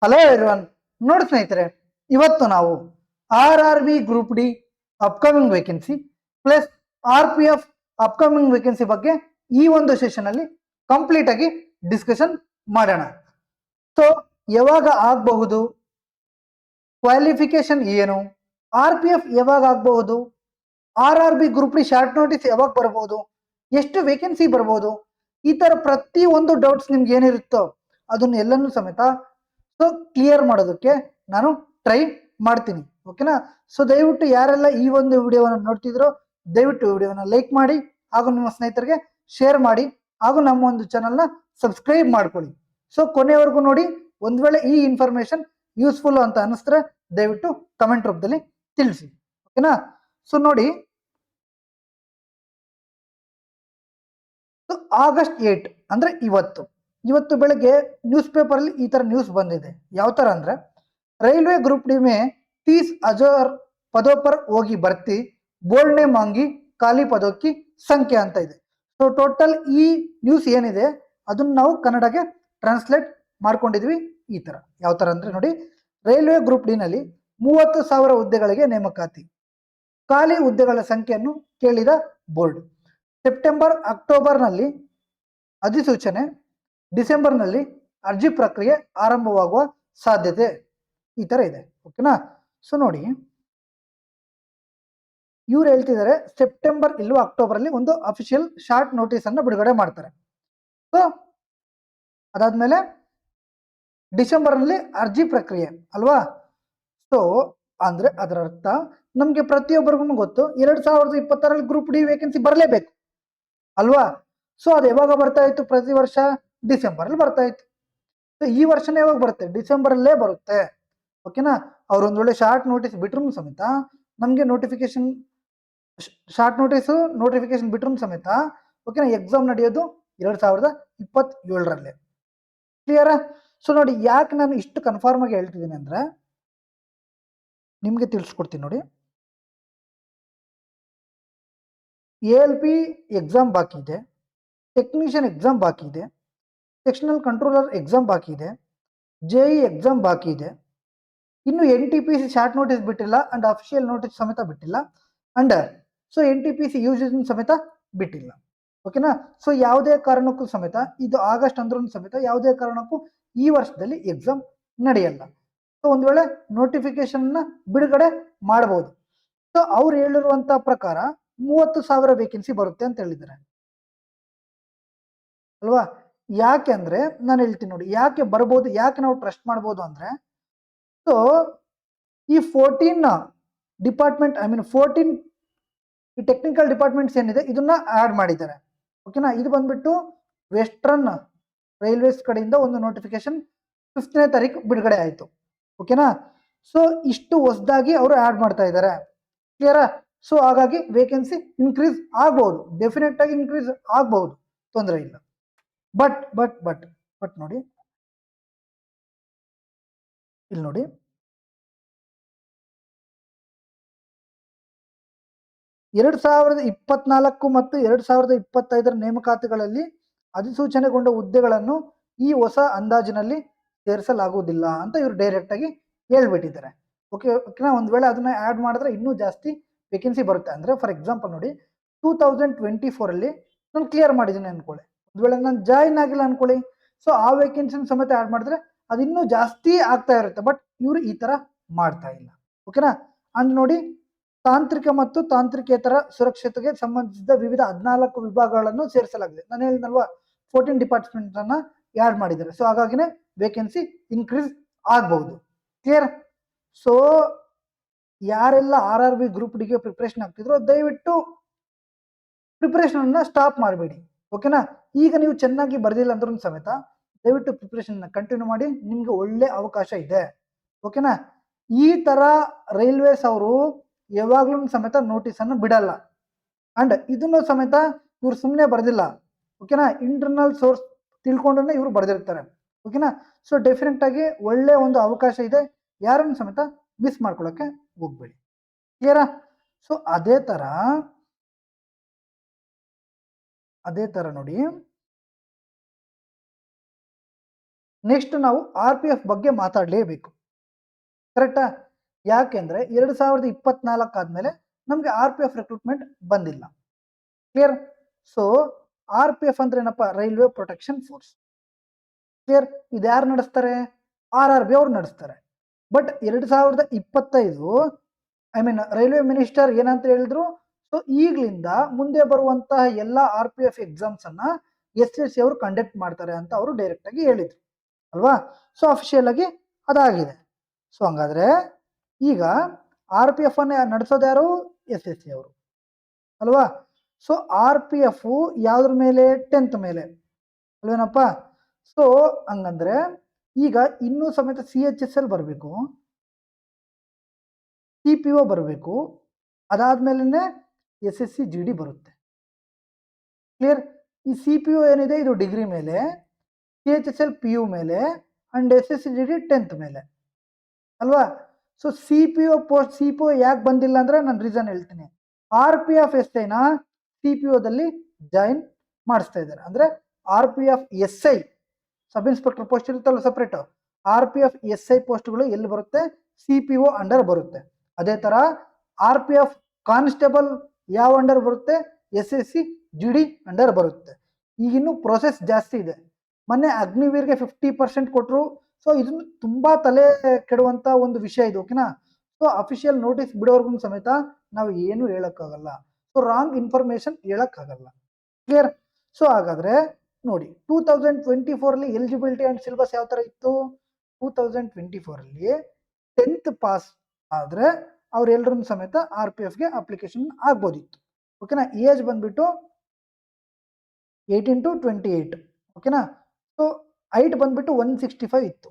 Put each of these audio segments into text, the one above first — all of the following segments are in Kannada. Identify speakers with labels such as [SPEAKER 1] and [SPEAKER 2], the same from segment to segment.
[SPEAKER 1] Hello everyone. ನೋಡಿ ಸ್ನೇಹಿತರೆ, ಇವತ್ತು ನಾವು RRB group D upcoming vacancy plus RPF upcoming vacancy ಬಗ್ಗೆ ಈ ಒಂದು ಸೆಷನ್ ಅಲ್ಲಿ ಕಂಪ್ಲೀಟ್ ಆಗಿ ಡಿಸ್ಕಷನ್ ಮಾಡೋಣ. ಸೊ ಯಾವಾಗ ಆಗಬಹುದು, ಕ್ವಾಲಿಫಿಕೇಶನ್ ಏನು, RPF ಯಾವಾಗ ಆಗಬಹುದು, RRB group D short notice ಯಾವಾಗ ಬರಬಹುದು, ಎಷ್ಟು ವೇಕೆನ್ಸಿ ಬರ್ಬೋದು, ಈ ತರ ಪ್ರತಿ ಒಂದು ಡೌಟ್ಸ್ ನಿಮ್ಗೆ ಏನಿರುತ್ತೋ ಅದನ್ನ ಎಲ್ಲನೂ ಸಮೇತ ಸೊ ಕ್ಲಿಯರ್ ಮಾಡೋದಕ್ಕೆ ನಾನು ಟ್ರೈ ಮಾಡ್ತೀನಿ. ಓಕೆನಾ? ಸೊ ದಯವಿಟ್ಟು ಯಾರೆಲ್ಲ ಈ ಒಂದು ವಿಡಿಯೋವನ್ನು ನೋಡ್ತಿದ್ರೋ ದಯವಿಟ್ಟು ವಿಡಿಯೋನ ಲೈಕ್ ಮಾಡಿ, ಹಾಗೂ ನಿಮ್ಮ ಸ್ನೇಹಿತರಿಗೆ ಶೇರ್ ಮಾಡಿ, ಹಾಗೂ ನಮ್ಮ ಒಂದು ಚಾನಲ್ನ ಸಬ್ಸ್ಕ್ರೈಬ್ ಮಾಡ್ಕೊಳ್ಳಿ. ಸೊ ಕೊನೆವರೆಗೂ ನೋಡಿ. ಒಂದ್ ವೇಳೆ ಈ ಇನ್ಫಾರ್ಮೇಶನ್ ಯೂಸ್ಫುಲ್ ಅಂತ ಅನಿಸಿದ್ರೆ ದಯವಿಟ್ಟು ಕಮೆಂಟ್ ರೂಪದಲ್ಲಿ ತಿಳಿಸಿ. ಓಕೆನಾ? ಸೊ ನೋಡಿ, ಆಗಸ್ಟ್ 8 ಅಂದ್ರೆ ಇವತ್ತು ಬೆಳಗ್ಗೆ ನ್ಯೂಸ್ ಪೇಪರ್ ಅಲ್ಲಿ ಈ ತರ ನ್ಯೂಸ್ ಬಂದಿದೆ. ಯಾವ ತರ ಅಂದ್ರೆ, ರೈಲ್ವೆ ಗ್ರೂಪ್ ಡಿ में 30,000 पदों पर होगी भर्ती, बोर्ड ने मांगी ಖಾಲಿ ಪದೋ ಕಿ ಸಂಖ್ಯೆ ಅಂತ ಇದೆ. ಸೊ ಟೋಟಲ್ ಈ ನ್ಯೂಸ್ ಏನಿದೆ ಅದನ್ನ ನಾವು ಕನ್ನಡಕ್ಕೆ ಟ್ರಾನ್ಸ್ಲೇಟ್ ಮಾಡ್ಕೊಂಡಿದ್ವಿ. ಈ ತರ ಯಾವ ತರ ಅಂದ್ರೆ ನೋಡಿ, ರೈಲ್ವೆ ಗ್ರೂಪ್ ಡಿ ನಲ್ಲಿ 30,000 ಹುದ್ದೆಗಳಿಗೆ ನೇಮಕಾತಿ, ಖಾಲಿ ಹುದ್ದೆಗಳ ಸಂಖ್ಯೆಯನ್ನು ಕೇಳಿದ ಬೋರ್ಡ್. ಸೆಪ್ಟೆಂಬರ್ ಅಕ್ಟೋಬರ್ನಲ್ಲಿ ಅಧಿಸೂಚನೆ, ಡಿಸೆಂಬರ್ನಲ್ಲಿ ಅರ್ಜಿ ಪ್ರಕ್ರಿಯೆ ಆರಂಭವಾಗುವ ಸಾಧ್ಯತೆ ಈ ತರ ಇದೆ. ಓಕೆನಾ? ಸೊ ನೋಡಿ, ಇವ್ರು ಹೇಳ್ತಿದ್ದಾರೆ ಸೆಪ್ಟೆಂಬರ್ ಇಲ್ವಾ ಅಕ್ಟೋಬರ್ ಅಲ್ಲಿ ಒಂದು ಅಫಿಷಿಯಲ್ ಶಾರ್ಟ್ ನೋಟಿಸ್ ಅನ್ನು ಬಿಡುಗಡೆ ಮಾಡ್ತಾರೆ. ಸೊ ಅದಾದ್ಮೇಲೆ ಡಿಸೆಂಬರ್ ನಲ್ಲಿ ಅರ್ಜಿ ಪ್ರಕ್ರಿಯೆ ಅಲ್ವಾ? ಸೊ ಅಂದ್ರೆ ಅದರ ಅರ್ಥ ನಮ್ಗೆ ಪ್ರತಿಯೊಬ್ಬರಿಗೂ ಗೊತ್ತು 2026 ಗ್ರೂಪ್ ಡಿ ವೇಕೆನ್ಸಿ ಬರಲೇಬೇಕು ಅಲ್ವಾ? ಸೊ ಅದು ಯಾವಾಗ ಬರ್ತಾ ಇತ್ತು? ಪ್ರತಿ ವರ್ಷ ಡಿಸೆಂಬರ್ ಅಲ್ಲಿ ಬರ್ತಾ ಇತ್ತು. ಸೊ ಈ ವರ್ಷನೇ ಯಾವಾಗ ಬರುತ್ತೆ? ಡಿಸೆಂಬರ್ ಅಲ್ಲೇ ಬರುತ್ತೆ. ಓಕೆನಾ? ಅವ್ರು ಒಂದ್ ವೇಳೆ ಶಾರ್ಟ್ ನೋಟಿಸ್ ಬಿಟ್ರು ಸಮೇತ ನಮ್ಗೆ ನೋಟಿಫಿಕೇಶನ್, ಶಾರ್ಟ್ ನೋಟಿಫಿಕೇಶನ್ ಬಿಟ್ರು ಸಮೇತ ಓಕೆನಾ, ಎಕ್ಸಾಮ್ ನಡೆಯೋದು 2027 ಕ್ಲಿಯರಾ? ಸೊ ನೋಡಿ, ಯಾಕೆ ನಾನು ಇಷ್ಟು ಕನ್ಫರ್ಮ್ ಆಗಿ ಹೇಳ್ತಿದ್ದೀನಿ ಅಂದ್ರೆ ನಿಮ್ಗೆ ತಿಳಿಸ್ಕೊಡ್ತೀನಿ ನೋಡಿ. ALP ಎಕ್ಸಾಮ್ ಬಾಕಿ ಇದೆ, ಟೆಕ್ನಿಷಿಯನ್ ಎಕ್ಸಾಮ್ ಬಾಕಿ ಇದೆ, ಸೆಕ್ಷನಲ್ ಕಂಟ್ರೋಲರ್ ಎಕ್ಸಾಮ್ ಬಾಕಿ ಇದೆ, JE ಎಕ್ಸಾಮ್ ಬಾಕಿ ಇದೆ, ಇನ್ನು NTPC ಶಾರ್ಟ್ ನೋಟಿಸ್ ಬಿಟ್ಟಿಲ್ಲ ಅಂಡ್ ಅಫಿಷಿಯಲ್ ನೋಟಿಸ್ ಸಮೇತ ಬಿಟ್ಟಿಲ್ಲ, ಅಂಡ್ ಸೊ NTPC ಯೂಸ್ ಸಮೇತ ಬಿಟ್ಟಿಲ್ಲ. ಓಕೆನಾ? ಸೊ ಯಾವುದೇ ಕಾರಣಕ್ಕೂ ಸಮೇತ ಇದು ಆಗಸ್ಟ್ ಅಂದ್ರೂ ಸಮೇತ ಯಾವುದೇ ಕಾರಣಕ್ಕೂ ಈ ವರ್ಷದಲ್ಲಿ ಎಕ್ಸಾಮ್ ನಡೆಯಲ್ಲ. ಸೊ ಒಂದ್ ವೇಳೆ ನೋಟಿಫಿಕೇಶನ್ ಬಿಡುಗಡೆ ಮಾಡಬಹುದು. ಸೊ ಅವ್ರು ಹೇಳಿರುವಂತ ಪ್ರಕಾರ 30,000 ವೇಕೆನ್ಸಿ ಬರುತ್ತೆ ಅಂತ ಹೇಳಿದ್ದಾರೆ ಅಲ್ವಾ? ಯಾಕೆ ಅಂದ್ರೆ ನಾನು ಹೇಳ್ತೀನಿ ನೋಡಿ, ಯಾಕೆ ಬರ್ಬೋದು, ಯಾಕೆ ನಾವು ಟ್ರಸ್ಟ್ ಮಾಡ್ಬೋದು ಅಂದ್ರೆ, ಸೊ ಈ 14 ಡಿಪಾರ್ಟ್ಮೆಂಟ್, 14 ಈ ಟೆಕ್ನಿಕಲ್ ಡಿಪಾರ್ಟ್ಮೆಂಟ್ಸ್ ಏನಿದೆ ಇದನ್ನ ಆಡ್ ಮಾಡಿದ್ದಾರೆ. ಓಕೆನಾ? ಇದು ಬಂದ್ಬಿಟ್ಟು ವೆಸ್ಟರ್ನ್ ರೈಲ್ವೇಸ್ ಕಡೆಯಿಂದ ಒಂದು ನೋಟಿಫಿಕೇಶನ್ 5ನೇ ತಾರೀಕು ಬಿಡುಗಡೆ ಆಯಿತು. ಓಕೆನಾ? ಸೊ ಇಷ್ಟು ಹೊಸದಾಗಿ ಅವರು ಆಡ್ ಮಾಡ್ತಾ ಇದ್ದಾರೆ. ಕ್ಲಿಯರಾ? ಸೊ ಹಾಗಾಗಿ ವೇಕೆನ್ಸಿ ಇನ್ಕ್ರೀಸ್ ಆಗ್ಬಹುದು, ಡೆಫಿನೆಟ್ ಆಗಿ ಇನ್ಕ್ರೀಸ್ ಆಗ್ಬಹುದು, ತೊಂದರೆ ಇಲ್ಲ. ಬಟ್ ಬಟ್ ಬಟ್ ಬಟ್ ನೋಡಿ, ಇಲ್ಲಿ ನೋಡಿ, ಎರಡ್ 2024 ಮತ್ತು 2025 ನೇಮಕಾತಿಗಳಲ್ಲಿ ಅಧಿಸೂಚನೆಗೊಂಡ ಹುದ್ದೆಗಳನ್ನು ಈ ಹೊಸ ಅಂದಾಜಿನಲ್ಲಿ ಸೇರಿಸಲಾಗುವುದಿಲ್ಲ ಅಂತ ಇವರು ಡೈರೆಕ್ಟ್ ಆಗಿ ಹೇಳ್ಬಿಟ್ಟಿದ್ದಾರೆ. ಓಕೆನಾ? ಒಂದ್ ವೇಳೆ ಅದನ್ನ ಆಡ್ ಮಾಡಿದ್ರೆ ಇನ್ನೂ ಜಾಸ್ತಿ ವೇಕೆನ್ಸಿ ಬರುತ್ತೆ. ಅಂದ್ರೆ ಫಾರ್ ಎಕ್ಸಾಂಪಲ್ ನೋಡಿ, 2024 ಅಲ್ಲಿ ನಾನು ಕ್ಲಿಯರ್ ಮಾಡಿದ್ದೀನಿ ಅನ್ಕೊಳ್ಳಿ, ಒಂದ್ ವೇಳೆ ನಾನು ಜಾಯಿನ್ ಆಗಿಲ್ಲ ಅನ್ಕೊಳ್ಳಿ, ಸೊ ಆ ವೇಕೆನ್ಸಿ ಸಮೇತ ಆಡ್ ಮಾಡಿದ್ರೆ ಅದು ಇನ್ನೂ ಜಾಸ್ತಿ ಆಗ್ತಾ ಇರುತ್ತೆ. ಬಟ್ ಇವರು ಈ ತರ ಮಾಡ್ತಾ ಇಲ್ಲ. ಓಕೆನಾ? ಅಂಡ್ ನೋಡಿ, ತಾಂತ್ರಿಕ ಮತ್ತು ತಾಂತ್ರಿಕೇತರ ಸುರಕ್ಷತೆಗೆ ಸಂಬಂಧಿಸಿದ ವಿವಿಧ 14 ವಿಭಾಗಗಳನ್ನು ಸೇರಿಸಲಾಗಿದೆ. ನಾನು ಹೇಳಿದ್ನಲ್ವಾ, 14 ಡಿಪಾರ್ಟ್ಮೆಂಟ್ ಅನ್ನ ಆಡ್ ಮಾಡಿದ್ದಾರೆ. ಸೊ ಹಾಗಾಗಿನೇ ವೇಕೆನ್ಸಿ ಇನ್ಕ್ರೀಸ್ ಆಗಬಹುದು. ಕ್ಲಿಯರ್? ಸೊ ಯಾರೆಲ್ಲ RRB ಗ್ರೂಪ್ ಡಿಗೆ ಪ್ರಿಪರೇಷನ್ ಆಗ್ತಿದ್ರು ದಯವಿಟ್ಟು ಪ್ರಿಪರೇಷನ್ ಅನ್ನ ಸ್ಟಾಪ್ ಮಾಡಬೇಡಿ. ಓಕೆನಾ? ಈಗ ನೀವು ಚೆನ್ನಾಗಿ ಬರ್ದಿಲ್ಲ ಅಂದ್ರೂ ಸಮೇತ ದಯವಿಟ್ಟು ಪ್ರಿಪರೇಷನ್ ಕಂಟಿನ್ಯೂ ಮಾಡಿ, ನಿಮ್ಗೆ ಒಳ್ಳೆ ಅವಕಾಶ ಇದೆ. ಓಕೆನಾ? ಈ ತರ ರೈಲ್ವೇಸ್ ಅವರು ಯಾವಾಗ್ಲೂ ಸಮೇತ ನೋಟಿಸ್ ಅನ್ನು ಬಿಡಲ್ಲ. ಅಂಡ್ ಇದನ್ನು ಸಮೇತ ಇವ್ರು ಸುಮ್ಮನೆ ಬರ್ದಿಲ್ಲ. ಓಕೆನಾ? ಇಂಟರ್ನಲ್ ಸೋರ್ಸ್ ತಿಳ್ಕೊಂಡೇ ಇವ್ರು ಬರ್ದಿರ್ತಾರೆ. ಓಕೆನಾ? ಸೊ ಡೆಫಿನೆಟ್ ಆಗಿ ಒಳ್ಳೆ ಒಂದು ಅವಕಾಶ ಇದೆ, ಯಾರನ್ನು ಸಮೇತ ಮಿಸ್ ಮಾಡ್ಕೊಳಕ್ಕೆ ಹೋಗ್ಬೇಡಿ. ಕ್ಲಿಯರಾ? ಸೊ ಅದೇ ತರ ನೋಡಿ, ನೆಕ್ಸ್ಟ್ ನಾವು RPF ಬಗ್ಗೆ ಮಾತಾಡಲೇಬೇಕು. ಕರೆಕ್ಟಾ? ಯಾಕೆಂದ್ರೆ 2024 ಆದ್ಮೇಲೆ ನಮಗೆ RPF ರಿಕ್ರೂಟ್ಮೆಂಟ್ ಬಂದಿಲ್ಲ. ಕ್ಲಿಯರ್? ಸೊ RPF ಅಂದ್ರೆ ಏನಪ್ಪಾ? Railway protection force. ಕ್ಲಿಯರ್? ಇದು ಯಾರು ನಡೆಸ್ತಾರೆ? RRB ಅವ್ರು ನಡೆಸ್ತಾರೆ. But 2025 I mean railway minister ಏನಂತ ಹೇಳಿದ್ರು? ಸೊ ಈಗ್ಲಿಂದ ಮುಂದೆ ಬರುವಂತಹ ಎಲ್ಲ RPF ಎಕ್ಸಾಮ್ಸ್ ಅನ್ನ SSC ಅವರು ಕಂಡಕ್ಟ್ ಮಾಡ್ತಾರೆ ಅಂತ ಅವರು ಡೈರೆಕ್ಟ್ ಆಗಿ ಹೇಳಿದ್ರು ಅಲ್ವಾ? ಸೊ ಅಫಿಷಿಯಲ್ ಆಗಿ ಅದಾಗಿದೆ. ಸೊ ಹಂಗಾದ್ರೆ ಈಗ RPF ಅನ್ನ ನಡೆಸೋದು ಯಾರು? SSC ಅವರು ಅಲ್ವಾ? ಸೊ RPF ಯಾವ್ದ್ರ ಮೇಲೆ? 10th ಮೇಲೆ ಅಲ್ವೇನಪ್ಪ? ಸೊ ಹಂಗಂದ್ರೆ ಈಗ ಇನ್ನೂ ಸಮೇತ CHSL ಬರಬೇಕು, CPO ಬರಬೇಕು, ಅದಾದ್ಮೇಲೆ SSC GD ಬರುತ್ತೆ. ಕ್ಲಿಯರ್? ಈ CPO ಏನಿದೆ ಇದು ಡಿಗ್ರಿ ಮೇಲೆ, CHSL PU ಮೇಲೆ ಅಂಡ್ SSC GD 10th ಮೇಲೆ ಅಲ್ವಾ? ಸೊ CPO ಯಾಕೆ ಬಂದಿಲ್ಲ ಅಂದ್ರೆ ನಾನು ರೀಸನ್ ಹೇಳ್ತೀನಿ. RPF SIನ CPOದಲ್ಲಿ ಜಾಯಿನ್ ಮಾಡಿಸ್ತಾ ಇದ್ದಾರೆ. ಅಂದ್ರೆ RPF SI sub inspector post ಇರುತ್ತಲ್ಲ ಸಪ್ರೇಟ್, RPF SI ಪೋಸ್ಟ್ಗಳು ಎಲ್ಲಿ ಬರುತ್ತೆ? CPO ಅಂಡರ್ ಬರುತ್ತೆ. ಅದೇ ತರ RPF ಕಾನ್ಸ್ಟೇಬಲ್ ಯಾವ ಅಂಡರ್ ಬರುತ್ತೆ? SSC GD ಅಂಡರ್ ಬರುತ್ತೆ. ಈಗಿನ್ನು ಪ್ರೊಸೆಸ್ ಜಾಸ್ತಿ ಇದೆ. ಮೊನ್ನೆ ಅಗ್ನಿವೀರ್ಗೆ 50% ಕೊಟ್ಟರು. ಸೊ ಇದನ್ನು ತುಂಬಾ ತಲೆ ಕೆಡುವಂತ ಒಂದು ವಿಷಯ ಇದು. ಓಕೆನಾ? ಸೊ ಅಫಿಷಿಯಲ್ ನೋಟಿಸ್ ಬಿಡೋರ್ಗು ಸಮೇತ ನಾವು ಏನು ಹೇಳಕ್ಕಾಗಲ್ಲ. ಸೊ ರಾಂಗ್ ಇನ್ಫಾರ್ಮೇಶನ್ ಹೇಳಕ್ಕಾಗಲ್ಲ. ಕ್ಲಿಯರ್? ಸೊ ಹಾಗಾದ್ರೆ ನೋಡಿ 2024 ಅಲ್ಲಿ ಎಲಿಜಿಬಿಲಿಟಿ ಅಂಡ್ ಸಿಲೆಬಸ್ ಯಾವ ತರ ಇತ್ತು? 2024 ಅಲ್ಲಿ 10th ಪಾಸ್ ಆದ್ರೆ ಅವ್ರೆಲ್ಲರೂ ಸಮೇತ RPF ಗೆ ಅಪ್ಲಿಕೇಶನ್ ಆಗ್ಬೋದಿತ್ತು. ಓಕೆನಾ? ಏಜ್ ಬಂದ್ಬಿಟ್ಟು 18 to 28. ಓಕೆನಾ? ಸೊ ಹೈಟ್ ಬಂದ್ಬಿಟ್ಟು 165 ಇತ್ತು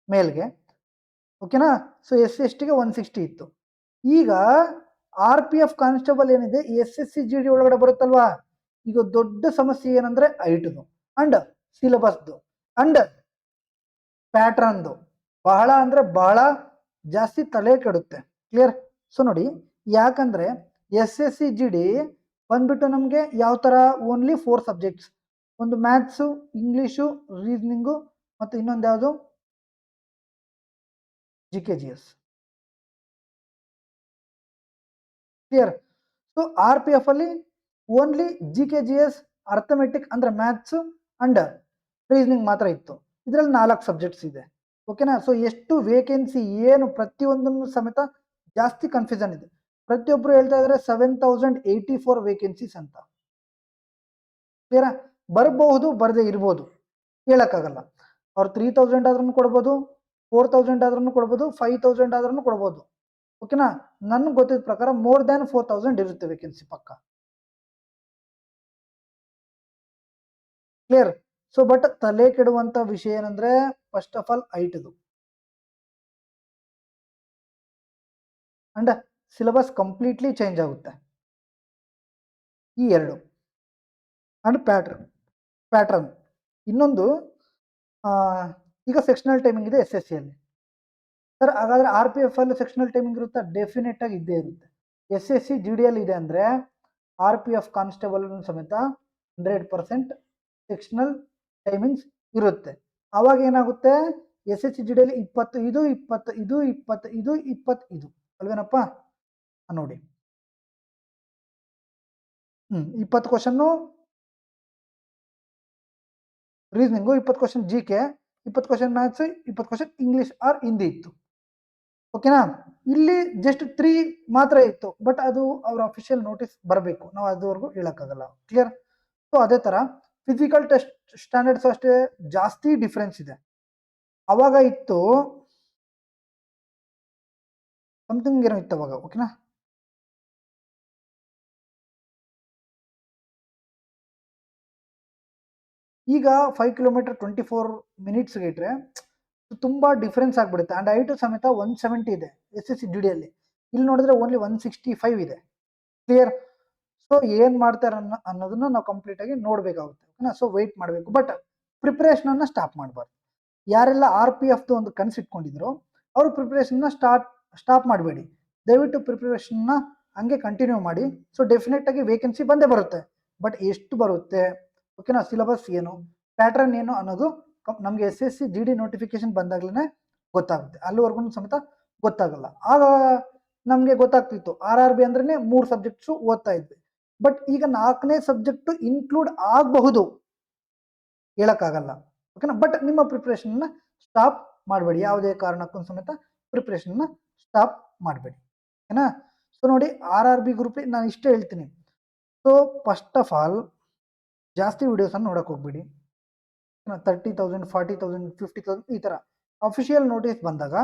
[SPEAKER 1] ಮೇಲ್ಗೆ. ಓಕೆನಾ? ಸೊ SC/ST ಗೆ 160 ಇತ್ತು. ಈಗ RPF ಕಾನ್ಸ್ಟೇಬಲ್ ಏನಿದೆ SSC GD ಒಳಗಡೆ ಬರುತ್ತಲ್ವಾ? ಈಗ ದೊಡ್ಡ ಸಮಸ್ಯೆ ಏನಂದ್ರೆ ಹೈಟ್ದು ಅಂಡ್ ಸಿಲೆಬಸ್ದು ಅಂಡ್ ಪ್ಯಾಟ್ರನ್ದು ಬಹಳ ಅಂದ್ರೆ ಬಹಳ ಜಾಸ್ತಿ ತಲೆ ಕೆಡುತ್ತೆ. ಕ್ಲಿಯರ್? ಸೊ ನೋಡಿ, ಯಾಕಂದ್ರೆ SSC GD ಬಂದ್ಬಿಟ್ಟು ನಮಗೆ ಯಾವ ತರ? Only 4 subjects. ಒಂದು ಮ್ಯಾಥ್ಸು, ಇಂಗ್ಲಿಷು, ರೀಸನಿಂಗು ಮತ್ತು ಇನ್ನೊಂದು ಯಾವುದು? GKGS. ಕ್ಲಿಯರ್? ಸೊ RPF ಅಲ್ಲಿ ಓನ್ಲಿ GKGS, ಅರ್ಥಮೆಟಿಕ್ ಅಂದ್ರೆ ಮ್ಯಾಥ್ಸ್ ಅಂಡ್ ರೀಸನಿಂಗ್ ಮಾತ್ರ ಇತ್ತು. ಇದರಲ್ಲಿ 4 ಸಬ್ಜೆಕ್ಟ್ಸ್ ಇದೆ. ಓಕೆನಾ? ಸೊ ಎಷ್ಟು ವೇಕೆನ್ಸಿ ಏನು ಪ್ರತಿಯೊಂದನ್ನು ಸಮೇತ ಜಾಸ್ತಿ ಕನ್ಫ್ಯೂಷನ್ ಇದೆ. ಪ್ರತಿಯೊಬ್ಬರು ಹೇಳ್ತಾ ಇದ್ದಾರೆ 7084 ವೇಕೆನ್ಸೀಸ್ ಅಂತ. ಕ್ಲಿಯರಾ? ಬರಬಹುದು, ಬರದೇ ಇರ್ಬೋದು, ಹೇಳಕ್ಕಾಗಲ್ಲ. ಅವ್ರು 3000 ಆದ್ರೂ ಕೊಡ್ಬೋದು, 4000 ಆದ್ರೂ ಕೊಡ್ಬೋದು, 5000 ಆದ್ರೂ ಕೊಡ್ಬೋದು. ಓಕೆನಾ? ನನ್ಗೆ ಗೊತ್ತಿದ್ದ ಪ್ರಕಾರ ಮೋರ್ ದ್ಯಾನ್ 4000 ಇರುತ್ತೆ ವೇಕೆನ್ಸಿ ಪಕ್ಕ. ಕ್ಲಿಯರ್? ಸೊ ಬಟ್ ತಲೆ ಕೆಡುವಂತ ವಿಷಯ ಏನಂದ್ರೆ ಫಸ್ಟ್ ಆಫ್ ಆಲ್ ಹೈಟ್ದು ಅಂಡ್ ಸಿಲೆಬಸ್ ಕಂಪ್ಲೀಟ್ಲಿ ಚೇಂಜ್ ಆಗುತ್ತೆ. ಈ ಎರಡು ಅಂಡ್ ಪ್ಯಾಟ್ರನ್. ಇನ್ನೊಂದು ಈಗ ಸೆಕ್ಷನಲ್ ಟೈಮಿಂಗ್ ಇದೆ SSC ಅಲ್ಲಿ. ಸರ್ ಹಾಗಾದ್ರೆ RPF ಅಲ್ಲಿ ಸೆಕ್ಷನಲ್ ಟೈಮಿಂಗ್ ಇರುತ್ತಾ? ಡೆಫಿನೆಟ್ ಆಗಿ ಇದ್ದೇ ಇರುತ್ತೆ. SSC GD ಅಲ್ಲಿ ಇದೆ ಅಂದ್ರೆ RPF ಕಾನ್ಸ್ಟೇಬಲ್ ಸಮೇತ 100% ಸೆಕ್ಷನಲ್ ಟೈಮಿಂಗ್ಸ್ ಇರುತ್ತೆ. ಅವಾಗ ಏನಾಗುತ್ತೆ? SSC GD ಅಲ್ಲಿ 20 ಇದು 20 ಇದು 20 ಇದು 20 ಇದು ಅಲ್ವೇನಪ್ಪ? ನೋಡಿ 20 question reasoning, 20 question GK, 20 question maths, 20 question English or Hindi ಇತ್ತು. ಓಕೆನಾ? ಇಲ್ಲಿ ಜಸ್ಟ್ 3 ಮಾತ್ರ ಇತ್ತು. ಬಟ್ ಅದು ಅವ್ರ ಅಫಿಷಿಯಲ್ ನೋಟಿಸ್ ಬರಬೇಕು, ನಾವು ಅದುವರೆಗೂ ಹೇಳಕ್ಕಾಗಲ್ಲ. ಕ್ಲಿಯರ್? ಸೊ ಅದೇ ತರ ಫಿಸಿಕಲ್ ಟೆಸ್ಟ್ ಸ್ಟ್ಯಾಂಡರ್ಡ್ಸ್ ಅಷ್ಟೇ ಜಾಸ್ತಿ ಡಿಫ್ರೆನ್ಸ್ ಇದೆ. ಅವಾಗ ಇತ್ತು ಸಮಥಿಂಗ್ ಏನೋ ಇತ್ತು ಅವಾಗ. ಓಕೆನಾ? ಈಗ 5 ಕಿಲೋಮೀಟರ್ 24 ಮಿನಿಟ್ಸ್ಗೆ ಇಟ್ರೆ ತುಂಬಾ ಡಿಫ್ರೆನ್ಸ್ ಆಗ್ಬಿಡುತ್ತೆ. ಅಂಡ್ ಹೈಟ್ ಸಮೇತ 170 ಇದೆ SSC GD ಅಲ್ಲಿ. ಇಲ್ಲಿ ನೋಡಿದ್ರೆ ಓನ್ಲಿ 165 ಇದೆ. ಕ್ಲಿಯರ್? ಸೊ ಏನ್ ಮಾಡ್ತಾರೆ ಅನ್ನೋದನ್ನ ನಾವು ಕಂಪ್ಲೀಟ್ ಆಗಿ ನೋಡ್ಬೇಕಾಗುತ್ತೆ. ಓಕೆನಾ? ಸೊ ವೆಯ್ಟ್ ಮಾಡಬೇಕು. ಬಟ್ ಪ್ರಿಪರೇಷನ್ ಅನ್ನ ಸ್ಟಾಪ್ ಮಾಡಬಾರ್ದು. ಯಾರೆಲ್ಲ RPF ಒಂದು ಕನಸು ಇಟ್ಕೊಂಡಿದ್ರು ಅವರು ಪ್ರಿಪರೇಷನ್ ಸ್ಟಾಪ್ ಮಾಡಬೇಡಿ. ದಯವಿಟ್ಟು ಪ್ರಿಪರೇಷನ್ ಹಂಗೆ ಕಂಟಿನ್ಯೂ ಮಾಡಿ. ಸೊ ಡೆಫಿನೆಟ್ ಆಗಿ ವೇಕೆನ್ಸಿ ಬಂದೇ ಬರುತ್ತೆ. ಬಟ್ ಎಷ್ಟು ಬರುತ್ತೆ? ಓಕೆನಾ? ಸಿಲೆಬಸ್ ಏನು, ಪ್ಯಾಟ್ರನ್ ಏನು ಅನ್ನೋದು ನಮಗೆ SSC GD ನೋಟಿಫಿಕೇಶನ್ ಬಂದಾಗ್ಲೇ ಗೊತ್ತಾಗುತ್ತೆ, ಅಲ್ಲಿವರೆಗೂ ಸಮೇತ ಗೊತ್ತಾಗಲ್ಲ. ಆಗ ನಮಗೆ ಗೊತ್ತಾಗ್ತಿತ್ತು RRB ಅಂದ್ರೆ 3 ಸಬ್ಜೆಕ್ಟ್ಸು ಓದ್ತಾ ಇದ್ವಿ. ಬಟ್ ಈಗ 4ನೇ ಸಬ್ಜೆಕ್ಟ್ ಇನ್ಕ್ಲೂಡ್ ಆಗಬಹುದು, ಹೇಳಕ್ಕಾಗಲ್ಲ. ಓಕೆನಾ. ಬಟ್ ನಿಮ್ಮ ಪ್ರಿಪ್ರೇಷನ್ನ ಸ್ಟಾಪ್ ಮಾಡಬೇಡಿ, ಯಾವುದೇ ಕಾರಣಕ್ಕೂ ಸಮೇತ ಪ್ರಿಪ್ರೇಷನ್ನ ಸ್ಟಾಪ್ ಮಾಡಬೇಡಿ. ಓಕೆನಾ. ಸೊ ನೋಡಿ, RRB ಗ್ರೂಪ್ ನಾನು ಇಷ್ಟೇ ಹೇಳ್ತೀನಿ. ಸೊ ಫಸ್ಟ್ ಆಫ್ ಆಲ್ ಜಾಸ್ತಿ ವಿಡಿಯೋಸನ್ನು ನೋಡಕ್ಕೆ ಹೋಗ್ಬೇಡಿ. 30,000 40,000 50,000 ಈ ಥರ ಅಫಿಷಿಯಲ್ ನೋಟಿಸ್ ಬಂದಾಗ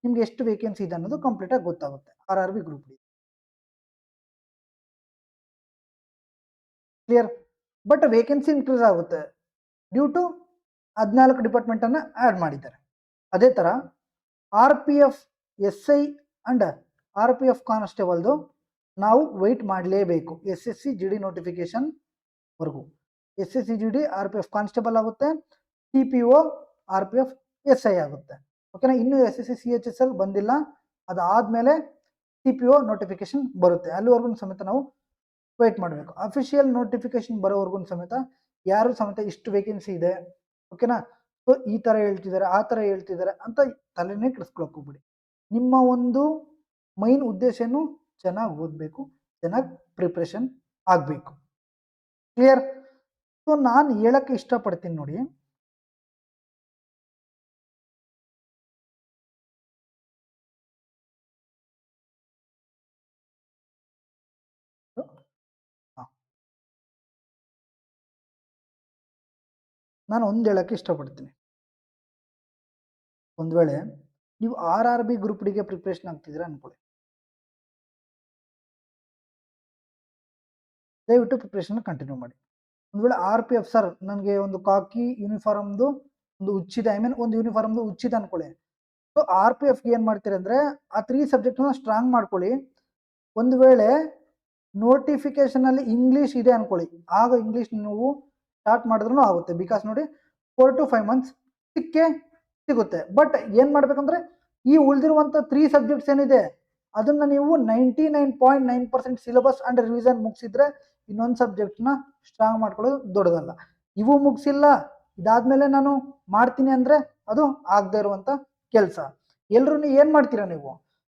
[SPEAKER 1] ನಿಮ್ಗೆ ಎಷ್ಟು ವೇಕೆನ್ಸಿ ಇದೆ ಅನ್ನೋದು ಕಂಪ್ಲೀಟ್ ಆಗಿ ಗೊತ್ತಾಗುತ್ತೆ RRB group D. Clear. But vacancy increase ಆಗುತ್ತೆ ಡ್ಯೂ ಟು 14 ಡಿಪಾರ್ಟ್ಮೆಂಟ್ ಅನ್ನ ಆಡ್ ಮಾಡಿದ್ದಾರೆ. ಅದೇ ತರ RPF SI ಅಂಡ್ RPF ಕಾನ್ಸ್ಟೇಬಲ್ದು ನಾವು ವೆಯ್ಟ್ ಮಾಡಲೇಬೇಕು SSC GD ನೋಟಿಫಿಕೇಶನ್ ವರೆಗೂ. SSC GD RPF ಕಾನ್ಸ್ಟೇಬಲ್ ಆಗುತ್ತೆ, CPO RPF SI ಆಗುತ್ತೆ. ಓಕೆನಾ. ಇನ್ನು SSC CHSL ಬಂದಿಲ್ಲ, ಅದಾದ್ಮೇಲೆ CPO ನೋಟಿಫಿಕೇಶನ್ ಬರುತ್ತೆ, ಅಲ್ಲಿವರೆಗೂ ಸಮೇತ ನಾವು ವೆಯ್ಟ್ ಮಾಡಬೇಕು. ಅಫಿಷಿಯಲ್ ನೋಟಿಫಿಕೇಶನ್ ಬರೋವರೆಗೂ ಸಮೇತ ಯಾರು ಸಮೇತ ಇಷ್ಟು ವೇಕೆನ್ಸಿ ಇದೆ, ಓಕೆನಾ, ಸೊ ಈ ಥರ ಹೇಳ್ತಿದ್ದಾರೆ ಆ ಥರ ಹೇಳ್ತಿದ್ದಾರೆ ಅಂತ ತಲೆನೇ ಕೆಡಿಸ್ಕೊಳಕ್ ಹೋಗ್ಬಿಡಿ. ನಿಮ್ಮ ಒಂದು ಮೈನ್ ಉದ್ದೇಶನೂ ಚೆನ್ನಾಗಿ ಓದಬೇಕು, ಚೆನ್ನಾಗಿ ಪ್ರಿಪ್ರೇಷನ್ ಆಗಬೇಕು. ಕ್ಲಿಯರ್. ಸೊ ನಾನು ಹೇಳಕ್ಕೆ ಇಷ್ಟಪಡ್ತೀನಿ ನೋಡಿ, ನಾನು ಒಂದು ಹೇಳಕ್ಕೆ ಇಷ್ಟಪಡ್ತೀನಿ. ಒಂದು ವೇಳೆ ನೀವು RRB ಗ್ರೂಪ್ ಡಿಗೆ ಪ್ರಿಪ್ರೇಷನ್ ಆಗ್ತಿದ್ದೀರಾ ಅನ್ಕೊಳ್ಳಿ, ದಯವಿಟ್ಟು ಪ್ರಿಪ್ರೇಷನ್ ಕಂಟಿನ್ಯೂ ಮಾಡಿ. ಒಂದು ವೇಳೆ RPF ಸರ್ ನನಗೆ ಒಂದು ಕಾಕಿ ಯೂನಿಫಾರ್ಮ್ದು ಒಂದು ಹುಚ್ಚಿದೆ, ಐ ಮೀನ್ ಒಂದು ಯೂನಿಫಾರ್ಮ್ದು ಹುಚ್ಚಿದೆ ಅನ್ಕೊಳ್ಳಿ. ಸೊ RPFಗೆ ಏನು ಮಾಡ್ತೀರಿ ಅಂದರೆ ಆ 3 ಸಬ್ಜೆಕ್ಟ್ನ ಸ್ಟ್ರಾಂಗ್ ಮಾಡ್ಕೊಳ್ಳಿ. ಒಂದು ವೇಳೆ ನೋಟಿಫಿಕೇಶನಲ್ಲಿ ಇಂಗ್ಲೀಷ್ ಇದೆ ಅನ್ಕೊಳ್ಳಿ, ಆಗ ಇಂಗ್ಲೀಷ್ ನೀವು ಸ್ಟಾರ್ಟ್ ಮಾಡಿದ್ರೂ ಆಗುತ್ತೆ. ಬಿಕಾಸ್ ನೋಡಿ 4 to 5 months ಸಿಗುತ್ತೆ. ಬಟ್ ಏನು ಮಾಡ್ಬೇಕಂದ್ರೆ ಈ ಉಳಿದಿರುವಂಥ 3 ಸಬ್ಜೆಕ್ಟ್ಸ್ ಏನಿದೆ ಅದನ್ನ ನೀವು 99.9% ಸಿಲೆಬಸ್ ಅಂಡ್ ರಿವಿಷನ್ ಮುಗಿಸಿದ್ರೆ ಇನ್ನೊಂದು ಸಬ್ಜೆಕ್ಟ್ನ ಸ್ಟ್ರಾಂಗ್ ಮಾಡ್ಕೊಳ್ಳೋದು ದೊಡ್ಡದಲ್ಲ. ಇವು ಮುಗಿಸಿಲ್ಲ, ಇದಾದ್ಮೇಲೆ ನಾನು ಮಾಡ್ತೀನಿ ಅಂದರೆ ಅದು ಆಗದೆ ಇರುವಂಥ ಕೆಲಸ. ಎಲ್ರೂ ಏನು ಮಾಡ್ತೀರಾ ನೀವು,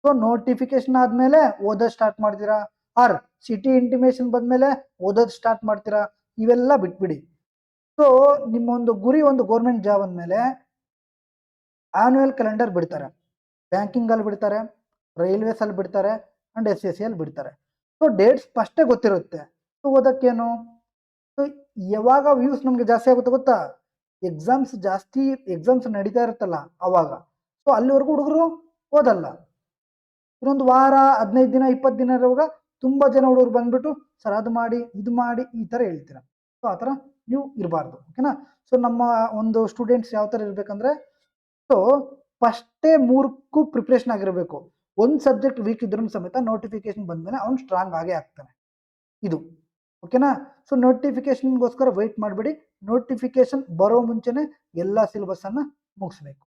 [SPEAKER 1] ಸೊ ನೋಟಿಫಿಕೇಶನ್ ಆದಮೇಲೆ ಓದೋದು ಸ್ಟಾರ್ಟ್ ಮಾಡ್ತೀರಾ, ಆರ್ ಸಿಟಿ ಇಂಟಿಮೇಷನ್ ಬಂದಮೇಲೆ ಓದೋದು ಸ್ಟಾರ್ಟ್ ಮಾಡ್ತೀರಾ, ಇವೆಲ್ಲ ಬಿಟ್ಬಿಡಿ. ಸೊ ನಿಮ್ಮೊಂದು ಗುರಿ ಒಂದು ಗೌರ್ಮೆಂಟ್ ಜಾಬ್ ಅಂದಮೇಲೆ ಆನ್ಯುವಲ್ ಕ್ಯಾಲೆಂಡರ್ ಬಿಡ್ತಾರೆ, ಬ್ಯಾಂಕಿಂಗಲ್ಲಿ ಬಿಡ್ತಾರೆ, ರೈಲ್ವೇಸಲ್ಲಿ ಬಿಡ್ತಾರೆ ಅಂಡ್ SSC ಅಲ್ಲಿ ಬಿಡ್ತಾರೆ. ಸೊ ಡೇಟ್ಸ್ ಫಸ್ಟೇ ಗೊತ್ತಿರುತ್ತೆ. ಸೊ ಓದಕ್ಕೇನು, ಸೊ ಯಾವಾಗ ವ್ಯೂಸ್ ನಮಗೆ ಜಾಸ್ತಿ ಆಗುತ್ತೆ ಗೊತ್ತಾ, ಎಕ್ಸಾಮ್ಸ್ ನಡೀತಾ ಇರುತ್ತಲ್ಲ ಅವಾಗ. ಸೊ ಅಲ್ಲಿವರೆಗೂ ಹುಡುಗರು ಓದಲ್ಲ. ಇನ್ನೊಂದು ವಾರ 15 ದಿನ 20 ದಿನ ಇರುವಾಗ ತುಂಬ ಜನ ಹುಡುಗರು ಬಂದ್ಬಿಟ್ಟು ಸರ್ ಅದು ಮಾಡಿ ಇದು ಮಾಡಿ ಈ ಥರ ಹೇಳ್ತೀರ. ಸೊ ಆ ಥರ ನೀವು ಇರಬಾರ್ದು. ಓಕೆನಾ. ಸೊ ನಮ್ಮ ಒಂದು ಸ್ಟೂಡೆಂಟ್ಸ್ ಯಾವ ಥರ ಇರಬೇಕಂದ್ರೆ, ಸೊ ಫಸ್ಟೇ 3ಕ್ಕೂ ಪ್ರಿಪ್ರೇಷನ್ ಆಗಿರಬೇಕು. ಒಂದು ಸಬ್ಜೆಕ್ಟ್ ವೀಕ್ ಇದ್ರೂ ಸಮೇತ ನೋಟಿಫಿಕೇಶನ್ ಬಂದಮೇಲೆ ಅವ್ನು ಸ್ಟ್ರಾಂಗ್ ಆಗೇ ಆಗ್ತಾನೆ. ಇದು ಓಕೆನಾ. ಸೊ ನೋಟಿಫಿಕೇಶನ್ಗೋಸ್ಕರ ವೆಯ್ಟ್ ಮಾಡಬೇಡಿ, ನೋಟಿಫಿಕೇಶನ್ ಬರೋ ಮುಂಚೆನೆ ಎಲ್ಲ ಸಿಲೆಬಸ್ಸನ್ನು ಮುಗಿಸ್ಬೇಕು.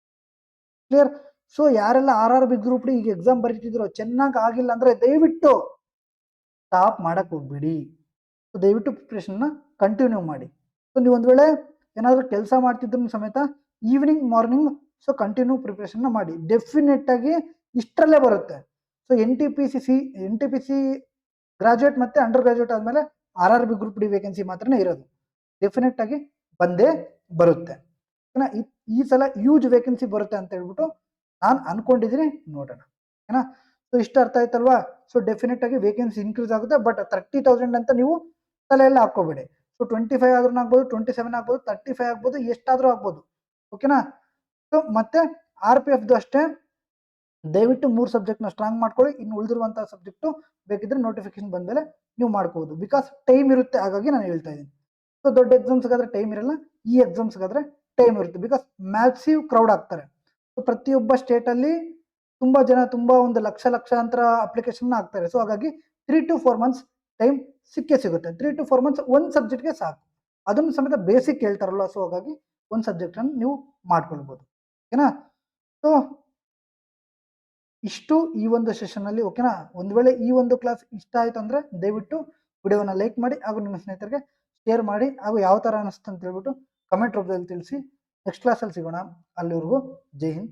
[SPEAKER 1] ಕ್ಲಿಯರ್. ಸೊ ಯಾರೆಲ್ಲ RRB ಗ್ರೂಪ್ ಡಿ ಈಗ ಎಕ್ಸಾಮ್ ಬರೀತಿದ್ರು ಚೆನ್ನಾಗಿ ಆಗಿಲ್ಲ ಅಂದರೆ ದಯವಿಟ್ಟು ಸ್ಟಾಪ್ ಮಾಡಕ್ಕೆ ಹೋಗ್ಬೇಡಿ. ಸೊ ದಯವಿಟ್ಟು ಪ್ರಿಪ್ರೇಷನ್ನ ಕಂಟಿನ್ಯೂ ಮಾಡಿ. ಸೊ ನೀವು ಒಂದು ವೇಳೆ ಏನಾದರೂ ಕೆಲಸ ಮಾಡ್ತಿದ್ರು ಸಮೇತ ಈವ್ನಿಂಗ್ ಮಾರ್ನಿಂಗ್ ಸೊ ಕಂಟಿನ್ಯೂ ಪ್ರಿಪ್ರೇಷನ್ನ ಮಾಡಿ. ಡೆಫಿನೆಟ್ ಆಗಿ ಇಷ್ಟರಲ್ಲೇ ಬರುತ್ತೆ. ಸೊ NTPC ಗ್ರಾಜುಯೇಟ್ ಮತ್ತು ಅಂಡರ್ ಗ್ರಾಜುಯೇಟ್ ಆದಮೇಲೆ RRB ಗ್ರೂಪ್ ಡಿ ವೇಕೆನ್ಸಿ ಮಾತ್ರನೇ ಇರೋದು. ಡೆಫಿನೆಟ್ ಆಗಿ ಬಂದೇ ಬರುತ್ತೆ. ಓಕೆನಾ. ಈ ಸಲ ಹ್ಯೂಜ್ ವೇಕೆನ್ಸಿ ಬರುತ್ತೆ ಅಂತ ಹೇಳ್ಬಿಟ್ಟು ನಾನು ಅನ್ಕೊಂಡಿದ್ದೀನಿ, ನೋಡೋಣ. ಓಕೆನಾ. ಸೊ ಇಷ್ಟು ಅರ್ಥ ಆಯ್ತಲ್ವಾ. ಸೊ ಡೆಫಿನೆಟ್ ಆಗಿ ವೇಕೆನ್ಸಿ ಇನ್ಕ್ರೀಸ್ ಆಗುತ್ತೆ, ಬಟ್ 30,000 ಅಂತ ನೀವು ತಲೆಯೆಲ್ಲ ಹಾಕೋಬೇಡಿ. ಸೊ 25 ಆದ್ರೂ ಆಗ್ಬೋದು, 27 ಆಗ್ಬೋದು, 35 ಆಗ್ಬೋದು, ಎಷ್ಟಾದರೂ ಆಗ್ಬೋದು. ಓಕೆನಾ. ಸೊ ಮತ್ತೆ RPFದು ಅಷ್ಟೇ, ದಯವಿಟ್ಟು 3 ಸಬ್ಜೆಕ್ಟ್ನ ಸ್ಟ್ರಾಂಗ್ ಮಾಡ್ಕೊಳ್ಳಿ. ಇನ್ನು ಉಳಿದಿರುವಂಥ ಸಬ್ಜೆಕ್ಟು ಬೇಕಿದ್ರೆ ನೋಟಿಫಿಕೇಶನ್ ಬಂದಮೇಲೆ ನೀವು ಮಾಡ್ಕೋಬೋದು. ಬಿಕಾಸ್ ಟೈಮ್ ಇರುತ್ತೆ, ಹಾಗಾಗಿ ನಾನು ಹೇಳ್ತಾ ಇದ್ದೀನಿ. ಸೊ ದೊಡ್ಡ ಎಕ್ಸಾಮ್ಸ್ಗಾದ್ರೆ ಟೈಮ್ ಇರಲ್ಲ, ಈ ಎಕ್ಸಾಮ್ಸ್ಗಾದ್ರೆ ಟೈಮ್ ಇರುತ್ತೆ. ಬಿಕಾಸ್ ಮ್ಯಾಸಿವ್ ಕ್ರೌಡ್ ಆಗ್ತಾರೆ. ಸೊ ಪ್ರತಿಯೊಬ್ಬ ಸ್ಟೇಟಲ್ಲಿ ತುಂಬ ಜನ ಒಂದು ಲಕ್ಷಾಂತರ ಅಪ್ಲಿಕೇಶನ್ ಆಗ್ತಾರೆ. ಸೊ ಹಾಗಾಗಿ 3 to 4 months ಟೈಮ್ ಸಿಗುತ್ತೆ. 3 to 4 months ಒಂದು ಸಬ್ಜೆಕ್ಟ್ಗೆ ಸಾಕು. ಅದನ್ನು ಸಮೇತ ಬೇಸಿಕ್ ಹೇಳ್ತಾರಲ್ಲ, ಸೊ ಹಾಗಾಗಿ ಒಂದು ಸಬ್ಜೆಕ್ಟನ್ನು ನೀವು ಮಾಡ್ಕೊಳ್ಬೋದು. ಓಕೆನಾ. ಸೊ ಇಷ್ಟು ಈ ಒಂದು ಸೆಷನಲ್ಲಿ. ಓಕೆನಾ. ಒಂದು ವೇಳೆ ಈ ಒಂದು ಕ್ಲಾಸ್ ಇಷ್ಟ ಆಯಿತು ಅಂದರೆ ದಯವಿಟ್ಟು ವಿಡಿಯೋನ ಲೈಕ್ ಮಾಡಿ ಹಾಗೂ ನಿಮ್ಮ ಸ್ನೇಹಿತರಿಗೆ ಶೇರ್ ಮಾಡಿ, ಹಾಗೂ ಯಾವ ಥರ ಅನಿಸ್ತು ಅಂತ ಹೇಳ್ಬಿಟ್ಟು ಕಮೆಂಟ್ ರೂಪದಲ್ಲಿ ತಿಳಿಸಿ. ನೆಕ್ಸ್ಟ್ ಕ್ಲಾಸಲ್ಲಿ ಸಿಗೋಣ. ಅಲ್ಲಿವರೆಗೂ ಜೈ ಹಿಂದ್.